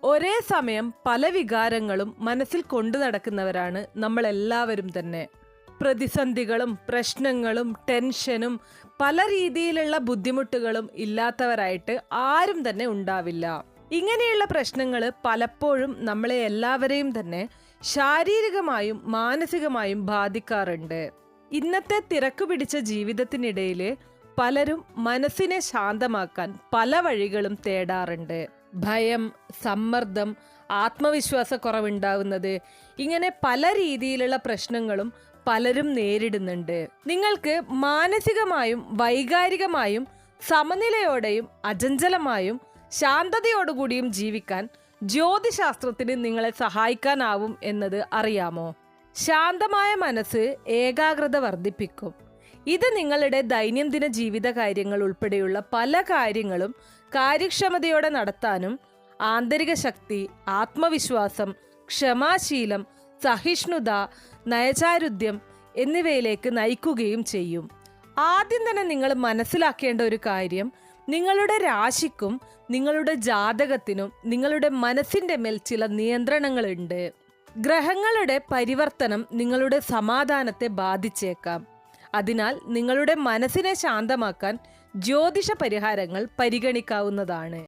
ഒരേ സമയം പല വികാരങ്ങളും മനസ്സിൽ കൊണ്ടു നടക്കുന്നവരാണ് നമ്മളെല്ലാവരും തന്നെ. പ്രതിസന്ധികളും പ്രശ്നങ്ങളും ടെൻഷനും പല രീതിയിലുള്ള ബുദ്ധിമുട്ടുകളും ഇല്ലാത്തവരായിട്ട് ആരും തന്നെ ഉണ്ടാവില്ല. ഇങ്ങനെയുള്ള പ്രശ്നങ്ങൾ പലപ്പോഴും നമ്മളെ എല്ലാവരെയും തന്നെ ശാരീരികമായും മാനസികമായും ബാധിക്കാറുണ്ട്. ഇന്നത്തെ തിരക്കു പിടിച്ച ജീവിതത്തിനിടയിൽ പലരും മനസ്സിനെ ശാന്തമാക്കാൻ പല വഴികളും തേടാറുണ്ട്. ഭയം, സമ്മർദ്ദം, ആത്മവിശ്വാസക്കുറവുണ്ടാവുന്നത്, ഇങ്ങനെ പല രീതിയിലുള്ള പ്രശ്നങ്ങളും പലരും നേരിടുന്നുണ്ട്. നിങ്ങൾക്ക് മാനസികമായും വൈകാരികമായും സമനിലയോടെയും അചഞ്ചലമായും ശാന്തതയോടുകൂടിയും ജീവിക്കാൻ ജ്യോതിശാസ്ത്രത്തിന് നിങ്ങളെ സഹായിക്കാനാവും എന്നത് അറിയാമോ? ശാന്തമായ മനസ്സ് ഏകാഗ്രത വർദ്ധിപ്പിക്കും. ഇത് നിങ്ങളുടെ ദൈനംദിന ജീവിത കാര്യങ്ങൾ ഉൾപ്പെടെയുള്ള പല കാര്യങ്ങളും കാര്യക്ഷമതയോടെ നടത്താനും ആന്തരിക ശക്തി, ആത്മവിശ്വാസം, ക്ഷമാശീലം, സഹിഷ്ണുത, നയചാരുദ്യം എന്നിവയിലേക്ക് നയിക്കുകയും ചെയ്യും. ആദ്യം തന്നെ നിങ്ങൾ മനസ്സിലാക്കേണ്ട ഒരു കാര്യം, നിങ്ങളുടെ രാശിക്കും നിങ്ങളുടെ ജാതകത്തിനും നിങ്ങളുടെ മനസ്സിൻ്റെ മേൽ ചില നിയന്ത്രണങ്ങളുണ്ട്. ഗ്രഹങ്ങളുടെ പരിവർത്തനം നിങ്ങളുടെ സമാധാനത്തെ ബാധിച്ചേക്കാം. അതിനാൽ നിങ്ങളുടെ മനസ്സിനെ ശാന്തമാക്കാൻ ജ്യോതിഷ പരിഹാരങ്ങൾ പരിഗണിക്കാവുന്നതാണ്.